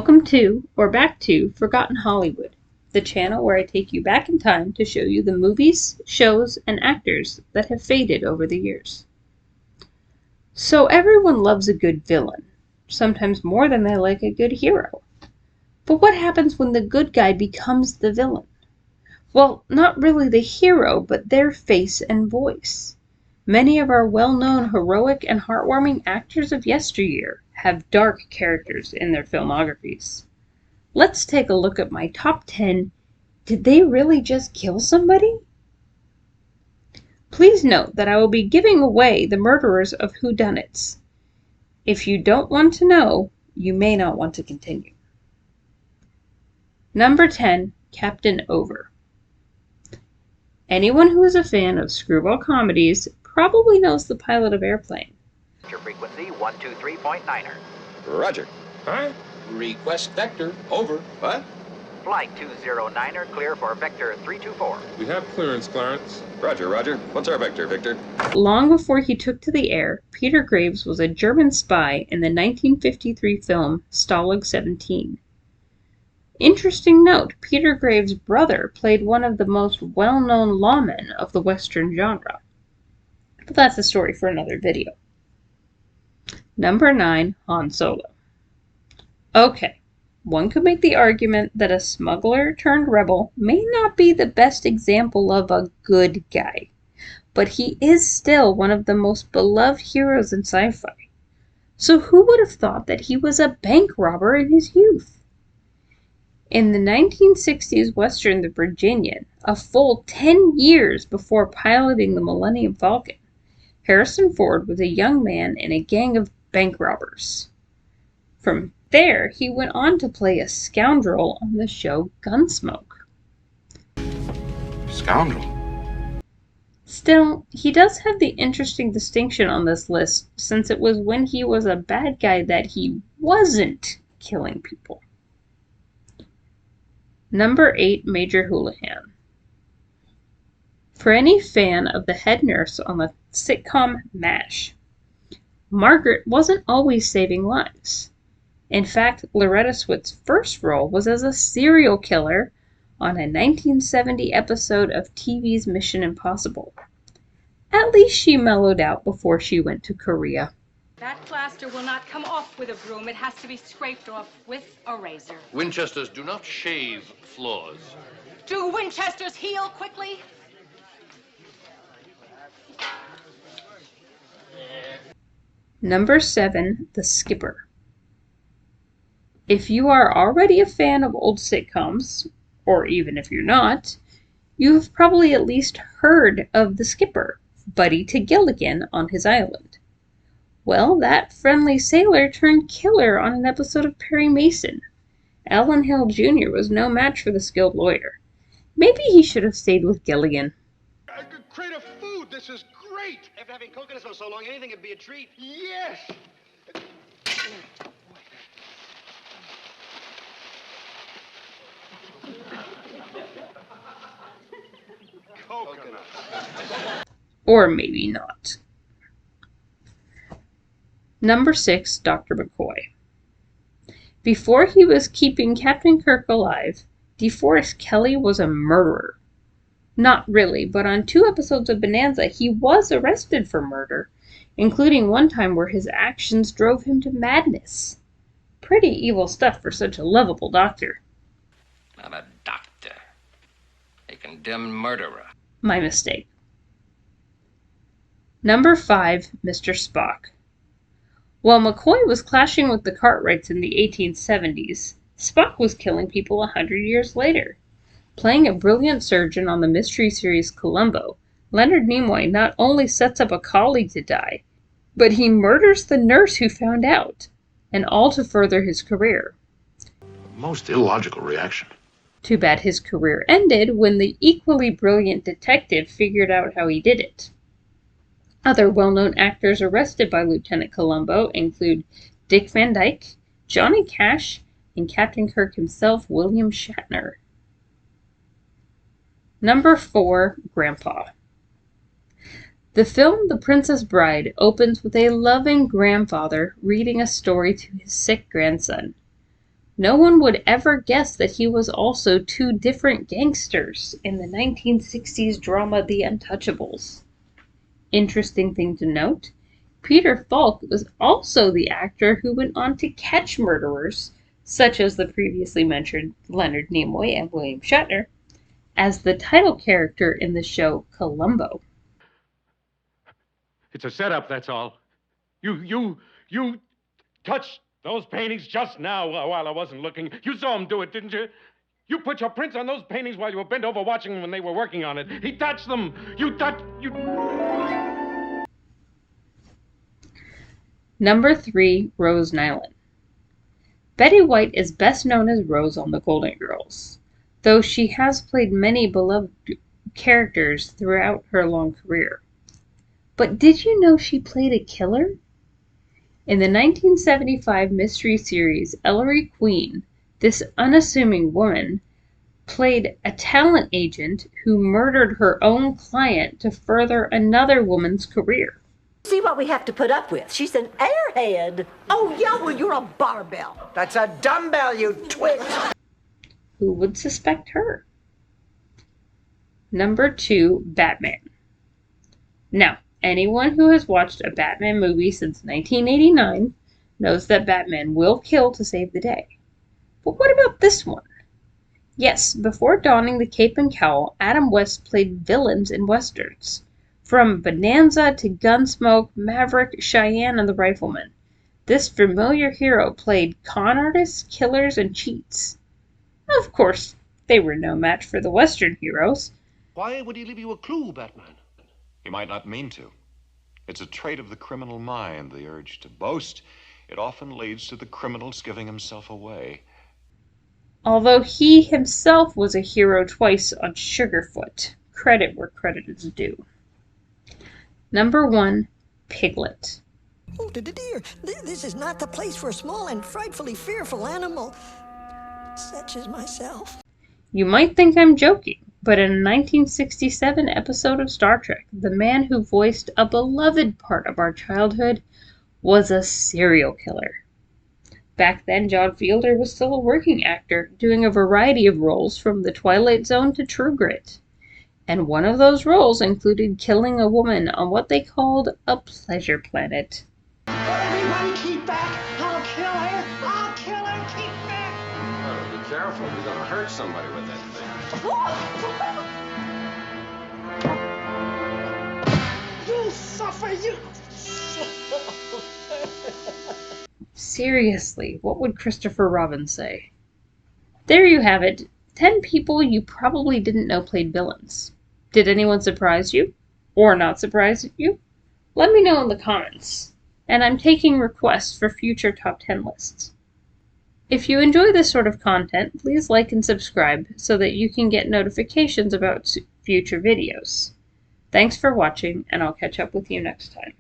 Welcome to, or back to, Forgotten Hollywood, the channel where I take you back in time to show you the movies, shows, and actors that have faded over the years. So everyone loves a good villain, sometimes more than they like a good hero. But what happens when the good guy becomes the villain? Well, not really the hero, but their face and voice. Many of our well-known heroic and heartwarming actors of yesteryear have dark characters in their filmographies. Let's take a look at my top 10. Did they really just kill somebody? Please note that I will be giving away the murderers of whodunits. If you don't want to know, you may not want to continue. Number 10, Captain Over. Anyone who is a fan of screwball comedies probably knows the pilot of Airplane. Frequency 123.9er. Roger. Huh? Request vector. Over. What? Flight 209er, clear for vector 324. We have clearance, Clarence. Roger, Roger. What's our vector, Victor? Long before he took to the air, Peter Graves was a German spy in the 1953 film Stalag 17. Interesting note, Peter Graves' brother played one of the most well-known lawmen of the Western genre. But that's a story for another video. Number 9, Han Solo. Okay, one could make the argument that a smuggler turned rebel may not be the best example of a good guy, but he is still one of the most beloved heroes in sci-fi. So who would have thought that he was a bank robber in his youth? In the 1960s Western The Virginian, a full 10 years before piloting the Millennium Falcon, Harrison Ford was a young man in a gang of bank robbers. From there, he went on to play a scoundrel on the show Gunsmoke. Scoundrel. Still, he does have the interesting distinction on this list, since it was when he was a bad guy that he wasn't killing people. Number 8, Major Houlihan. For any fan of the head nurse on the sitcom MASH, Margaret wasn't always saving lives. In fact, Loretta Swit's first role was as a serial killer on a 1970 episode of TV's Mission Impossible. At least she mellowed out before she went to Korea. That plaster will not come off with a broom. It has to be scraped off with a razor. Winchesters do not shave floors. Do Winchesters heal quickly? Number 7, The Skipper. If you are already a fan of old sitcoms, or even if you're not, you have probably at least heard of the Skipper, buddy to Gilligan on his island. Well, that friendly sailor turned killer on an episode of Perry Mason. Alan Hill Jr. was no match for the skilled lawyer. Maybe he should have stayed with Gilligan. A crate of food. This is great. After having coconuts for so long, anything would be a treat. Yes. Coconut. Or maybe not. Number 6, Dr. Mccoy. Before he was keeping Captain Kirk alive, DeForest Kelley was a murderer. Not really, but on 2 episodes of Bonanza, he was arrested for murder, including one time where his actions drove him to madness. Pretty evil stuff for such a lovable doctor. Not a doctor. A condemned murderer. My mistake. Number 5, Mr. Spock. While McCoy was clashing with the Cartwrights in the 1870s, Spock was killing people 100 years later. Playing a brilliant surgeon on the mystery series Columbo, Leonard Nimoy not only sets up a colleague to die, but he murders the nurse who found out, and all to further his career. Most illogical reaction. Too bad his career ended when the equally brilliant detective figured out how he did it. Other well-known actors arrested by Lieutenant Columbo include Dick Van Dyke, Johnny Cash, and Captain Kirk himself, William Shatner. Number 4, Grandpa. The film The Princess Bride opens with a loving grandfather reading a story to his sick grandson. No one would ever guess that he was also two different gangsters in the 1960s drama The Untouchables. Interesting thing to note, Peter Falk was also the actor who went on to catch murderers, such as the previously mentioned Leonard Nimoy and William Shatner, as the title character in the show Columbo. It's a setup, that's all. You touched those paintings just now while I wasn't looking. You saw him do it, didn't you? You put your prints on those paintings while you were bent over watching them when they were working on it. He touched them. Number 3, Rose Nylon. Betty White is best known as Rose on The Golden Girls, though she has played many beloved characters throughout her long career. But did you know she played a killer? In the 1975 mystery series Ellery Queen, this unassuming woman played a talent agent who murdered her own client to further another woman's career. See what we have to put up with. She's an airhead. Oh, yeah, well, you're a barbell. That's a dumbbell, you twit. Who would suspect her? Number 2, Batman. Now, anyone who has watched a Batman movie since 1989 knows that Batman will kill to save the day. But what about this one? Yes, before donning the cape and cowl, Adam West played villains in westerns. From Bonanza to Gunsmoke, Maverick, Cheyenne, and the Rifleman. This familiar hero played con artists, killers, and cheats. Of course, they were no match for the western heroes. Why would he leave you a clue, Batman? He might not mean to. It's a trait of the criminal mind, the urge to boast. It often leads to the criminal's giving himself away. Although he himself was a hero twice on Sugarfoot. Credit where credit is due. Number 1, Piglet. Oh, dear. This is not the place for a small and frightfully fearful animal, such as myself. You might think I'm joking, but in a 1967 episode of Star Trek, the man who voiced a beloved part of our childhood was a serial killer. Back then, John Fielder was still a working actor, doing a variety of roles from The Twilight Zone to True Grit. And one of those roles included killing a woman on what they called a pleasure planet. Everyone keep back. I'll kill her. I'll kill her. Keep back. Oh, be careful. You're gonna hurt somebody with that thing. You'll suffer. You. Seriously, what would Christopher Robin say? There you have it. 10 people you probably didn't know played villains. Did anyone surprise you? Or not surprise you? Let me know in the comments. And I'm taking requests for future top 10 lists. If you enjoy this sort of content, please like and subscribe so that you can get notifications about future videos. Thanks for watching, and I'll catch up with you next time.